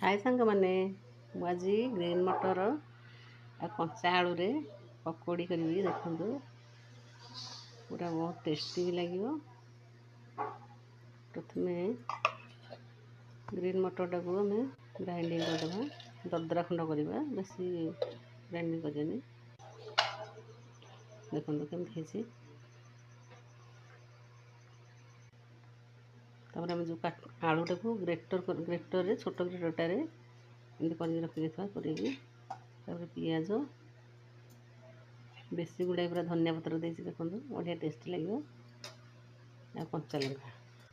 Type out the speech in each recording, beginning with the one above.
हाय सांग मैंने आज ग्रीन मटर आ कंचा आलू रे पकोड़ी करी देखु पूरा बहुत टेस्टी भी लगे। प्रथम ग्रीन मटर टाक आम ग्राइंडिंग करदे दरदरा खंड करवा बेस ग्राइंडिंग करनी देखो केमती तापर आम जो आलू टाक ग्रेटर छोट ग्रेटरटारे एमती कर रखी कर पिज बेसी गुड़ाए पूरा धनिया पत्र देती देखो बढ़िया टेस्टी लगे। कंचा लंका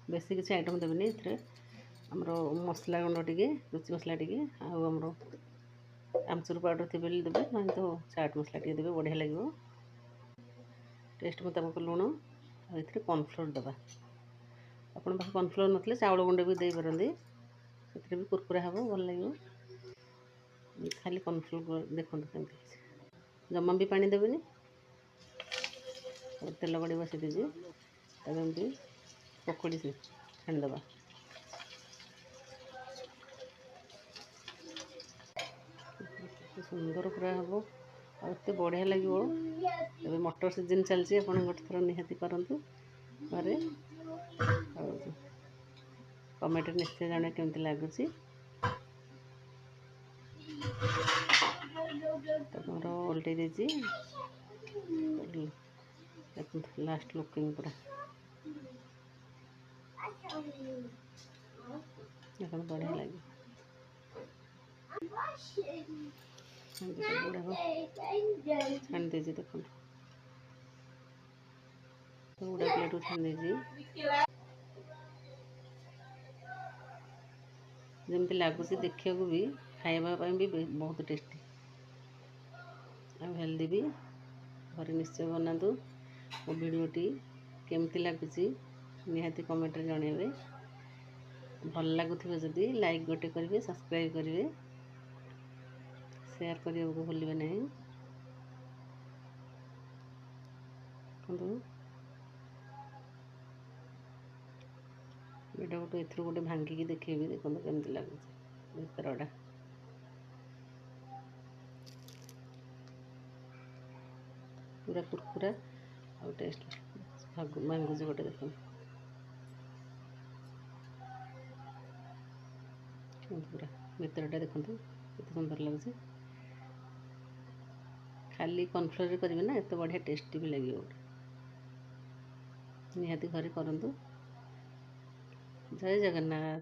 बेसी किसी आइटम देवेनि आमर मसला गुंड टे रुचि मसला टे आमर आमचूर पाउडर थे देवे ना तो चाट मसला टे देवे बढ़िया लगे। टेस्ट मुताबक लुण और कॉर्नफ्लोर दबा आपन पाखे कॉर्नफ्लोर नथले चाउल गुंड भी दे पारंती से भी कुरकुरा हम भल लगे। खाली कॉर्नफ्लोर देखो केमती जमा भी पानी देवेनि और तेल गड़ी बसई दीजिए तब एमती पकोड़ी से छाणीदबा सुंदर पूरा हम और एत बढ़िया लगे। ए मटर सीजन चलती आप गोटे थर निहाती करूँ घरे कमेंट निश्चय जाने केमती लगुच तुमर ओल्टे दीजिए लास्ट लुकिंग पूरा देखो बढ़िया लगे। छाणी दीजिए देखो गुड़ा प्लेट छाणी दीजिए जमती लगुच देखा भी खावाई भी बहुत टेस्टी और हेल्दी भी घर निश्चय बनातु। मो भिडटी केमती लगुच निहाती कमेंट जनइबे भल लगुव जदि लाइक गोटे करेंगे सब्सक्राइब करेंगे शेयर करने को भूलें नहीं। भिड गोटे ए गोटे भांगिकी देखेबी देखो केमती लगुच भितरटा पूरा कुरकुरा और टेस्ट भांगुच गोटे देखो पूरा भितरटा देखो केते सुंदर लगुच। खाली कॉर्नफ्लोर करेंगे ना एत बढ़िया टेस्टी भी लगे गोटे निहाती घरे करूँ। जय जगन्नाथ।